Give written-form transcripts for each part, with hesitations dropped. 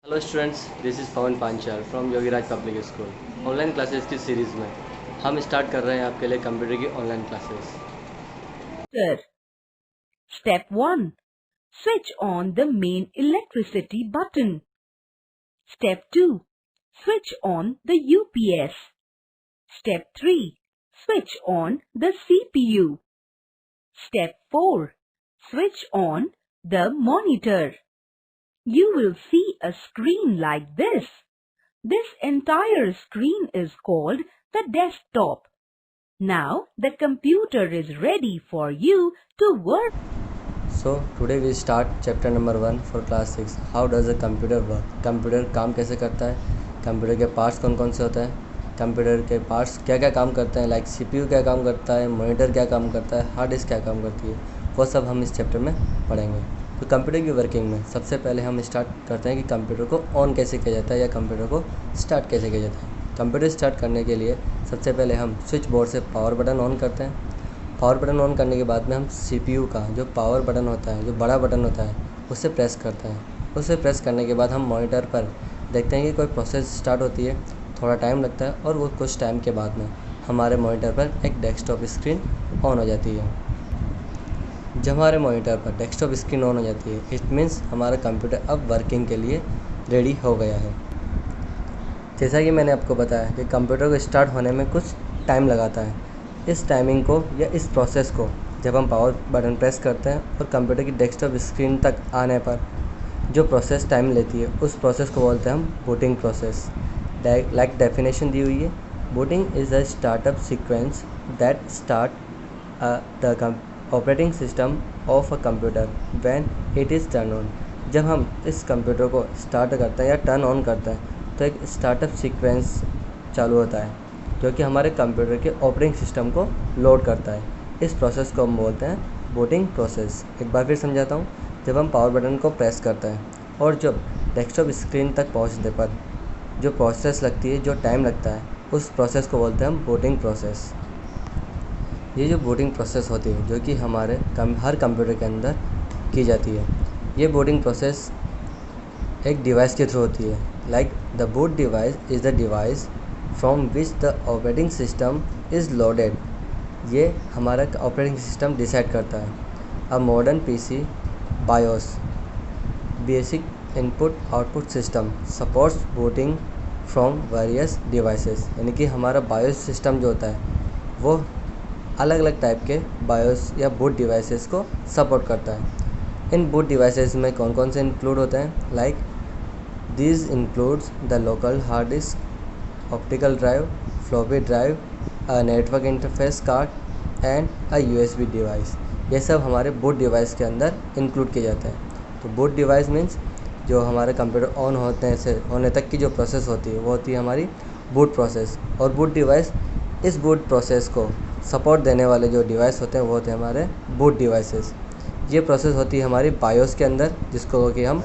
Hello students, this is Pawan Panchal from Yogiraj public school. Online classes की series में हम start कर रहे हैं आपके लिए कंप्यूटर की online classes. Sir, Step 1. Switch on the main electricity button. Step 2. Switch on the UPS. Step 3. Switch on the CPU. Step 4. Switch on the monitor. You will see a screen like this. This entire screen is called the desktop. Now the computer is ready for you to work. So today we start chapter number 1 for class 6। How does a computer work. Computer काम कैसे करता है, computer के parts कौन कौन से होते हैं, कंप्यूटर के पार्ट्स क्या क्या काम करते हैं, लाइक सीपीयू क्या काम करता है, मॉनिटर क्या काम करता है, हार्ड डिस्क क्या काम करती है, वो सब हम इस चैप्टर में पढ़ेंगे। तो कंप्यूटर की वर्किंग में सबसे पहले हम स्टार्ट करते हैं कि कंप्यूटर को ऑन कैसे किया जाता है या कंप्यूटर को स्टार्ट कैसे किया जाता है। कंप्यूटर स्टार्ट करने के लिए सबसे पहले हम स्विच बोर्ड से पावर बटन ऑन करते हैं। पावर बटन ऑन करने के बाद में हम सीपीयू का जो पावर बटन होता है, जो बड़ा बटन होता है, उसे प्रेस करते हैं। उसे प्रेस करने के बाद हम मॉनिटर पर देखते हैं कि कोई प्रोसेस स्टार्ट होती है, थोड़ा टाइम लगता है और वो कुछ टाइम के बाद में हमारे मॉनिटर पर एक डेस्कटॉप स्क्रीन ऑन हो जाती है। जब हमारे मॉनिटर पर डेस्कटॉप स्क्रीन ऑन हो जाती है, इट मीन्स हमारा कंप्यूटर अब वर्किंग के लिए रेडी हो गया है। जैसा कि मैंने आपको बताया कि कंप्यूटर को स्टार्ट होने में कुछ टाइम लगाता है। इस टाइमिंग को या इस प्रोसेस को जब हम पावर बटन प्रेस करते हैं और कंप्यूटर की डेस्कटॉप स्क्रीन तक आने पर जो प्रोसेस टाइम लेती है, उस प्रोसेस को बोलते हैं हम बूटिंग प्रोसेस। लाइक डेफिनेशन दी हुई है, booting is a startup sequence that start the operating system of a computer when it is turn on. जब हम इस कंप्यूटर को स्टार्ट करते हैं या टर्न ऑन करते हैं तो एक स्टार्टअप सीक्वेंस चालू होता है जो कि हमारे कंप्यूटर के ऑपरेटिंग सिस्टम को लोड करता है। इस प्रोसेस को हम बोलते हैं बूटिंग प्रोसेस। एक बार फिर समझाता हूँ। जब हम पावर बटन को प्रेस करते हैं और जब डेस्कटॉप स्क्रीन तक पहुँचने पर जो प्रोसेस लगती है, जो टाइम लगता है, उस प्रोसेस को बोलते हैं हम बूटिंग प्रोसेस। ये जो बूटिंग प्रोसेस होती है जो कि हमारे हर कंप्यूटर के अंदर की जाती है, ये बूटिंग प्रोसेस एक डिवाइस के थ्रू होती है। Like the boot device is the device from which the operating system is loaded. ये हमारा ऑपरेटिंग सिस्टम डिसाइड करता है। A modern PC BIOS basic input output system supports booting from various devices. यानी कि हमारा BIOS system जो होता है वो अलग अलग टाइप के बायोस या बूट डिवाइसेस को सपोर्ट करता है। इन बूट डिवाइसेस में कौन कौन से इंक्लूड होते हैं, like these includes the local hard disk, optical drive, floppy drive, a network interface card and a USB device। ये सब हमारे बूट डिवाइस के अंदर इंक्लूड किए जाते हैं। तो बूट डिवाइस मीन्स जो हमारे कंप्यूटर ऑन होते से होने तक की जो प्रोसेस होती है वो होती है हमारी बूट प्रोसेस। और बूट डिवाइस, इस बूट प्रोसेस को सपोर्ट देने वाले जो डिवाइस होते हैं वो होते हैं हमारे बूट डिवाइसेस। ये प्रोसेस होती है हमारी बायोस के अंदर, जिसको कि हम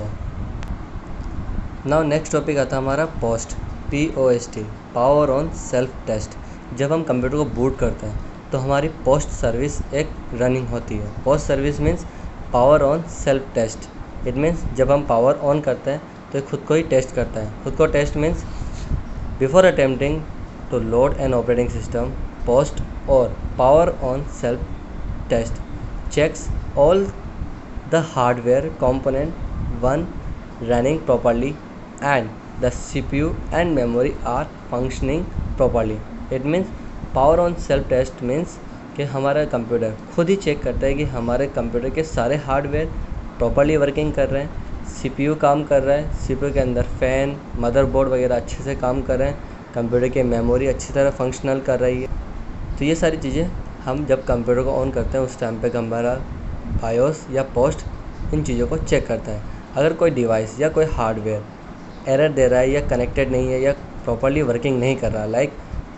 नाउ नेक्स्ट टॉपिक आता है हमारा post, POST, power on self test. जब हम कंप्यूटर को बूट करते हैं तो हमारी पोस्ट सर्विस एक रनिंग होती है। Post service means power on self test. It means जब हम पावर ऑन करते हैं तो खुद को ही टेस्ट करता है। खुद को test means before attempting to load an operating system, post और power on self test checks all the hardware component one running properly and the CPU and memory are functioning properly। It means power on self test means कि हमारा computer खुद ही check करता है कि हमारे computer के सारे हार्डवेयर प्रॉपरली वर्किंग कर रहे हैं, CPU काम कर रहा है, CPU के अंदर फ़ैन, मदरबोर्ड वगैरह अच्छे से काम कर रहे हैं, कंप्यूटर की मेमोरी अच्छी तरह फंक्शनल कर रही है। तो ये सारी चीज़ें हम जब कंप्यूटर को ऑन करते हैं उस टाइम पे हमारा बायोस या पोस्ट इन चीज़ों को चेक करता है। अगर कोई डिवाइस या कोई हार्डवेयर एरर दे रहा है या कनेक्टेड नहीं है या प्रॉपरली वर्किंग नहीं कर रहा, like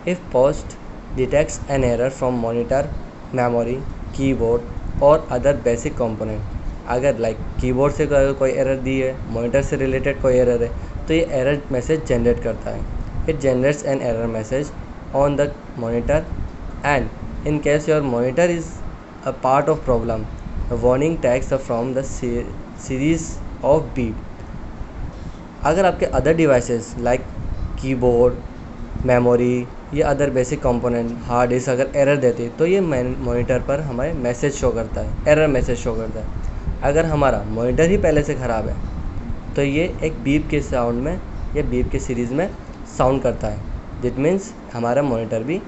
if post detects an error from monitor, memory, keyboard और अदर बेसिक कंपोनेंट। अगर लाइक कीबोर्ड से अगर कोई एरर दी है, मॉनिटर से रिलेटेड कोई एरर है, तो ये एरर मैसेज जनरेट करता है। It generates an error message on the monitor and in case your monitor is a part of problem, a warning text from the series of beep अगर आपके other devices like keyboard, memory या other basic component, hard disk अगर error देती है तो ये monitor पर हमें मैसेज शो करता है, एरर मैसेज शो करता है। अगर हमारा मॉनिटर ही पहले से ख़राब है तो ये एक बीप के साउंड में या बीप के सीरीज़ में साउंड करता है। दैट मीन्स हमारा मॉनिटर भी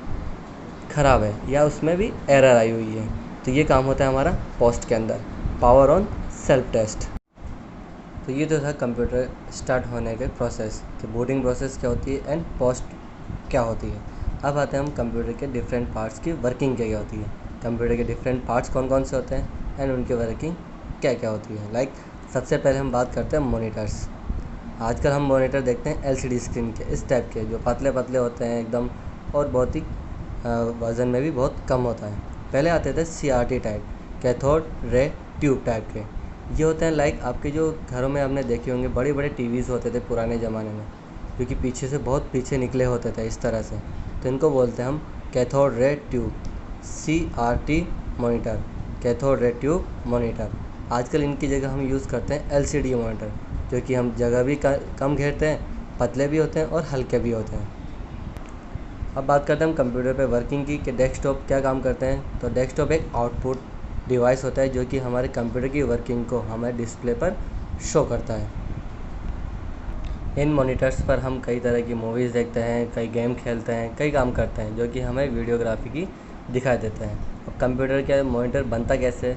ख़राब है या उसमें भी एरर आई हुई है। तो ये काम होता है हमारा पोस्ट के अंदर, पावर ऑन सेल्फ टेस्ट। तो ये तो था कंप्यूटर स्टार्ट होने के प्रोसेस कि बूटिंग प्रोसेस क्या होती है एंड पोस्ट क्या होती है। अब आते हैं हम कंप्यूटर के डिफरेंट पार्ट्स की वर्किंग क्या क्या होती है। कंप्यूटर के डिफरेंट पार्ट्स कौन कौन से होते हैं एंड उनकी वर्किंग क्या क्या होती है। लाइक सबसे पहले हम बात करते हैं मॉनिटर्स। आजकल हम मॉनिटर देखते हैं एलसीडी स्क्रीन के इस टाइप के, जो पतले पतले होते हैं एकदम और बहुत ही वज़न में भी बहुत कम होता है। पहले आते थे CRT type, cathode ray tube type के। ये होते हैं लाइक आपके जो घरों में आपने देखे होंगे बड़े बड़े टीवीज़ होते थे पुराने ज़माने में, क्योंकि पीछे से बहुत पीछे निकले होते थे इस तरह से, तो इनको बोलते हैं हम cathode ray tube, CRT monitor, cathode ray tube monitor. आजकल इनकी जगह हम यूज़ करते हैं LCD मॉनिटर, जो कि हम जगह भी कम घेरते हैं, पतले भी होते हैं और हल्के भी होते हैं। अब बात करते हैं हम कंप्यूटर पे वर्किंग की कि डेस्कटॉप क्या काम करते हैं। तो डेस्कटॉप एक आउटपुट डिवाइस होता है जो कि हमारे कंप्यूटर की वर्किंग को हमारे डिस्प्ले पर शो करता है। इन मॉनिटर्स पर हम कई तरह की मूवीज़ देखते हैं, कई गेम खेलते हैं, कई काम करते हैं जो कि हमें वीडियोग्राफी की दिखाई देते हैं। अब कंप्यूटर का मॉनिटर बनता कैसे,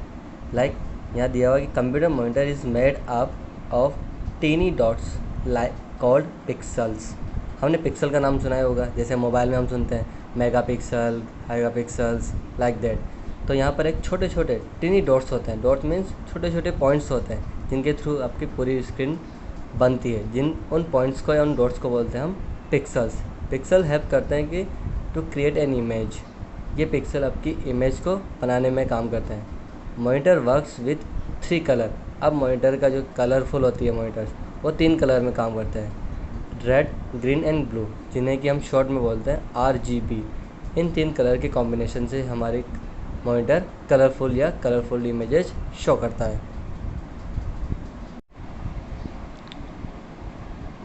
लाइक यहाँ दिया हुआ कि computer monitor is made up of tiny dots like called pixels. हमने पिक्सल का नाम सुना होगा, जैसे मोबाइल में हम सुनते हैं मेगापिक्सल, मेगापिक्सल्स लाइक दैट। तो यहाँ पर एक छोटे छोटे टीनी डॉट्स होते हैं। डॉट मीन्स छोटे छोटे पॉइंट्स होते हैं जिनके थ्रू आपकी पूरी स्क्रीन बनती है। उन पॉइंट्स को या उन डॉट्स को बोलते हैं हम पिक्सल्स। पिक्सल हेल्प करते हैं कि टू क्रिएट एन इमेज। ये पिक्सल आपकी इमेज को बनाने में काम करते हैं। Monitor works with 3 colour. अब मॉनिटर का जो कलरफुल होती है मॉनिटर्स, वो 3 कलर में काम करते हैं, रेड, ग्रीन एंड ब्लू, जिन्हें कि हम शॉर्ट में बोलते हैं RGB। इन 3 कलर के कॉम्बिनेशन से हमारी मॉनिटर कलरफुल या कलरफुल इमेजेस शो करता है।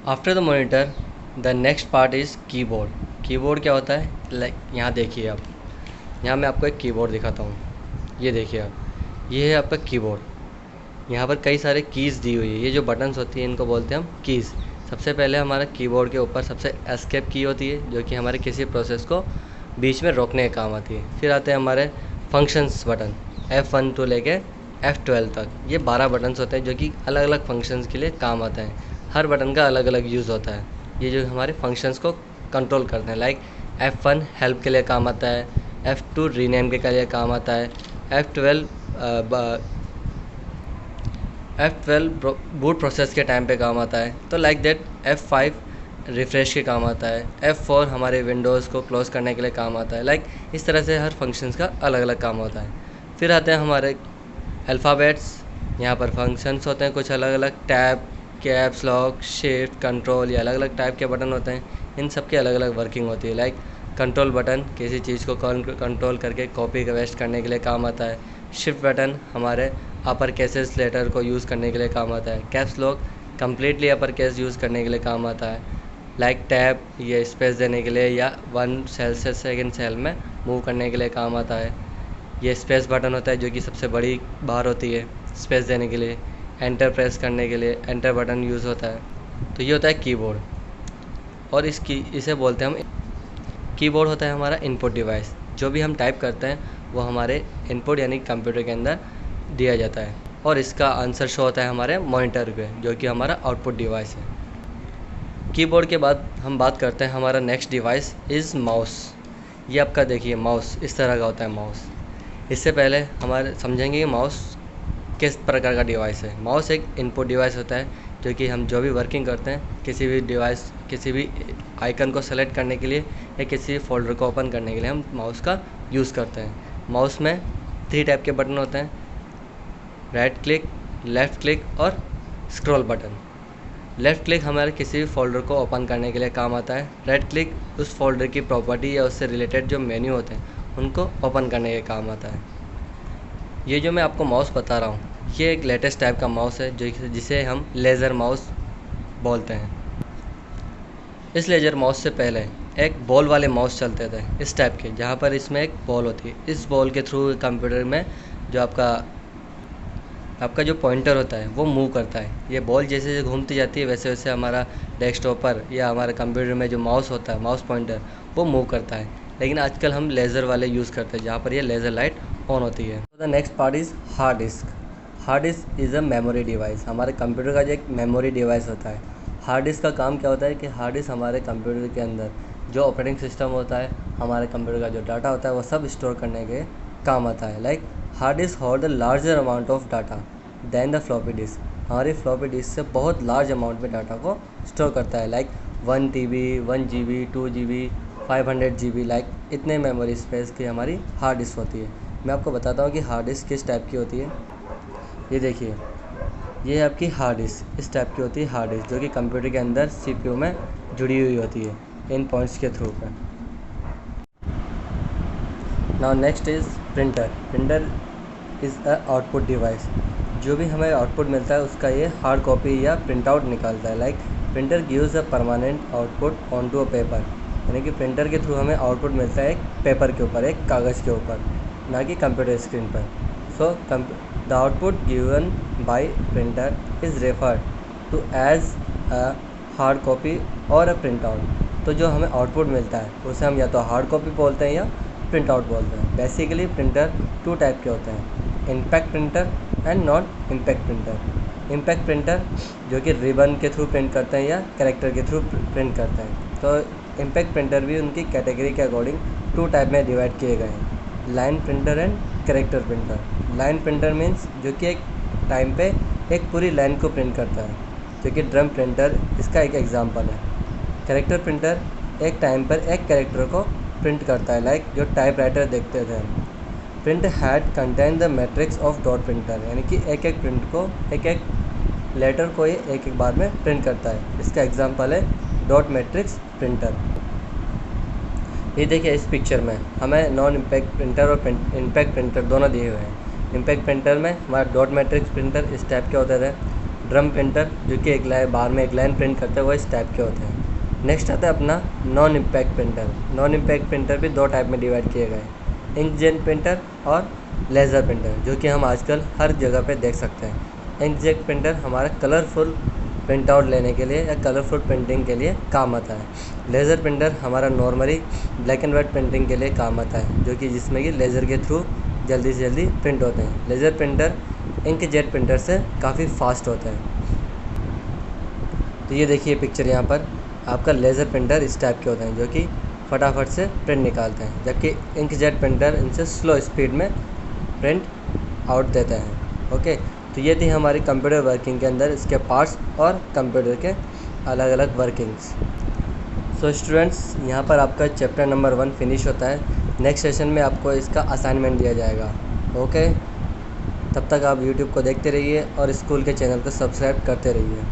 After the monitor the next part is keyboard. Keyboard क्या होता है, लाइक यहाँ देखिए आप, यहाँ मैं आपको एक कीबोर्ड दिखाता हूँ। ये देखिए आप, ये है आपका कीबोर्ड। यहाँ पर कई सारे कीज़ दी हुई है। ये जो बटन्स होती हैं इनको बोलते हैं हम कीज़। सबसे पहले हमारा कीबोर्ड के ऊपर सबसे एस्केप की होती है, जो कि हमारे किसी प्रोसेस को बीच में रोकने का काम आती है। फिर आते हैं हमारे फंक्शंस बटन, F1 to लेके F12 तक। ये 12 बटन्स होते हैं जो कि अलग अलग फंक्शंस के लिए काम आते हैं। हर बटन का अलग अलग यूज़ होता है। ये जो हमारे फंक्शंस को कंट्रोल करते हैं, लाइक F1 हेल्प के लिए काम आता है, F2 रीनेम के लिए काम आता है, F12 बूट प्रोसेस के टाइम पे काम आता है। तो लाइक दैट F5 रिफ़्रेश के काम आता है, F4 हमारे विंडोज़ को क्लोज़ करने के लिए काम आता है। लाइक इस तरह से हर फंक्शंस का अलग अलग काम होता है। फिर आते हैं हमारे अल्फ़ाबेट्स। यहाँ पर फंक्शंस होते हैं कुछ अलग अलग, tab, caps lock, shift, control, ये अलग अलग टाइप के बटन होते हैं। इन सब की अलग अलग वर्किंग होती है। लाइक कंट्रोल बटन किसी चीज़ को कंट्रोल करके कॉपी वेस्ट करने के लिए काम आता है। शिफ्ट बटन हमारे अपर केसेस लेटर को यूज़ करने के लिए काम आता है। Caps lock completely upper case use करने के लिए काम आता है। लाइक टैब ये स्पेस देने के लिए या 1 सेल से सेकंड सेल में मूव करने के लिए काम आता है। ये स्पेस बटन होता है जो कि सबसे बड़ी बार होती है स्पेस देने के लिए। एंटर प्रेस करने के लिए एंटर बटन यूज़ होता है। तो ये होता है कीबोर्ड, और इसे बोलते हैं हम कीबोर्ड होता है हमारा इनपुट डिवाइस। जो भी हम टाइप करते हैं वो हमारे इनपुट यानी कंप्यूटर के अंदर दिया जाता है, और इसका आंसर शो होता है हमारे मॉनिटर पे, जो कि हमारा आउटपुट डिवाइस है। कीबोर्ड के बाद हम बात करते हैं हमारा नेक्स्ट डिवाइस इज़ माउस। ये आपका देखिए माउस इस तरह का होता है माउस। इससे पहले हमारे समझेंगे कि माउस किस प्रकार का डिवाइस है। माउस एक इनपुट डिवाइस होता है जो कि हम जो भी वर्किंग करते हैं, किसी भी डिवाइस, किसी भी आइकन को सेलेक्ट करने के लिए या किसी फोल्डर को ओपन करने के लिए हम माउस का यूज़ करते हैं। माउस में 3 टाइप के बटन होते हैं, राइट क्लिक, लेफ़्ट क्लिक और स्क्रॉल बटन। लेफ़्ट क्लिक हमारे किसी भी फोल्डर को ओपन करने के लिए काम आता है। राइट क्लिक उस फोल्डर की प्रॉपर्टी या उससे रिलेटेड जो मेन्यू होते हैं उनको ओपन करने के काम आता है। ये जो मैं आपको माउस बता रहा हूँ ये एक लेटेस्ट टाइप का माउस है जिसे हम लेज़र माउस बोलते हैं। इस लेज़र माउस से पहले एक बॉल वाले माउस चलते थे इस टाइप के, जहाँ पर इसमें एक बॉल होती है। इस बॉल के थ्रू कंप्यूटर में जो आपका जो पॉइंटर होता है वो मूव करता है। ये बॉल जैसे जैसे घूमती जाती है वैसे वैसे हमारा डेस्कटॉप पर या हमारे कंप्यूटर में जो माउस होता है, माउस पॉइंटर, वो मूव करता है। लेकिन आजकल हम लेज़र वाले यूज़ करते हैं, जहाँ पर ये लेज़र लाइट ऑन होती है। The next part is hard disk. Hard disk is a memory device. हमारे कंप्यूटर का जो एक मेमोरी डिवाइस होता है। हार्ड डिस्क का काम क्या होता है कि हार्ड डिस्क हमारे कंप्यूटर के अंदर जो ऑपरेटिंग सिस्टम होता है, हमारे कंप्यूटर का जो डाटा होता है, वो सब स्टोर करने के काम आता है। Like hard disk hold the larger amount of data than the floppy disk. हमारी फ्लॉपी डिस्क से बहुत लार्ज अमाउंट में डाटा को स्टोर करता है। Like 1 TB, 1 GB, 2 GB, 500 GB, like इतने मेमोरी स्पेस की हमारी हार्ड डिस्क होती है। मैं आपको बताता हूँ कि हार्ड डिस्क किस टाइप की होती है। ये देखिए, ये है आपकी हार्ड डिस्क। इस टाइप की होती है हार्ड डिस्क, जो कि कंप्यूटर के अंदर CPU में जुड़ी हुई होती है इन पॉइंट्स के थ्रू पर। Now next is printer. Printer is a output device. जो भी हमें आउटपुट मिलता है उसका ये हार्ड कॉपी या प्रिंट आउट निकालता है। Like printer gives a permanent output on to a paper. यानी कि प्रिंटर के थ्रू हमें आउटपुट मिलता है एक पेपर के ऊपर, एक कागज़ के ऊपर, ना कि कंप्यूटर स्क्रीन पर। So the output given by printer is referred to as a hard copy और अ प्रिंट आउट। तो जो हमें आउटपुट मिलता है उसे हम या तो हार्ड कॉपी बोलते हैं या प्रिंट आउट बोलते हैं। बेसिकली प्रिंटर 2 टाइप के होते हैं, impact printer and non impact printer. Impact printer जो कि रिबन के थ्रू प्रिंट करते हैं या कैरेक्टर के थ्रू प्रिंट करते हैं। तो इम्पैक्ट प्रिंटर भी उनकी कैटेगरी के अकॉर्डिंग 2 टाइप में डिवाइड किए गए हैं, line printer and character printer. Line printer means जो कि एक टाइम पे एक पूरी लाइन को प्रिंट करता है, जो कि ड्रम प्रिंटर इसका एक एग्जांपल है। कैरेक्टर प्रिंटर एक टाइम पर एक कैरेक्टर को प्रिंट करता है, लाइक जो टाइपराइटर देखते थे हम। Print had contain the matrix of dot printer, यानी कि एक एक प्रिंट को, एक एक लेटर को ये एक एक बार में प्रिंट करता है। इसका एग्जांपल है डॉट मैट्रिक्स प्रिंटर। ये देखिए, इस पिक्चर में हमें नॉन इम्पैक्ट प्रिंटर और इम्पैक्ट प्रिंटर दोनों दिए हुए हैं। इम्पैक्ट प्रिंटर में हमारा डॉट मैट्रिक्स प्रिंटर इस टाइप के होते थे। ड्रम प्रिंटर जो कि एक लाइन बार में एक लाइन प्रिंट करते हैं, वो इस टाइप के होते हैं। नेक्स्ट आता है अपना non impact printer. Non impact printer भी 2 टाइप में डिवाइड किए गए, इंकजेट प्रिंटर और लेज़र प्रिंटर, जो कि हम आजकल हर जगह पे देख सकते हैं। इंकजेट प्रिंटर हमारा कलरफुल प्रिंट आउट लेने के लिए या कलरफुल प्रिंटिंग के लिए काम आता है। लेज़र प्रिंटर हमारा normally black and white printing के लिए काम आता है, जो कि जिसमें कि लेज़र के थ्रू जल्दी से जल्दी प्रिंट होते हैं। लेज़र प्रिंटर इंकजेट प्रिंटर से काफ़ी फास्ट होते हैं। तो ये देखिए पिक्चर, यहाँ पर आपका लेज़र प्रिंटर इस टाइप के होते हैं, जो कि फटाफट से प्रिंट निकालते हैं, जबकि इंकजेट प्रिंटर इनसे स्लो स्पीड में प्रिंट आउट देते हैं। ओके, तो ये थी हमारी कंप्यूटर वर्किंग के अंदर इसके पार्ट्स और कंप्यूटर के अलग अलग वर्किंग्स। सो स्टूडेंट्स, यहाँ पर आपका चैप्टर नंबर 1 फिनिश होता है। नेक्स्ट सेशन में आपको इसका असाइनमेंट दिया जाएगा। ओके, तब तक आप यूट्यूब को देखते रहिए और स्कूल के चैनल को सब्सक्राइब करते रहिए।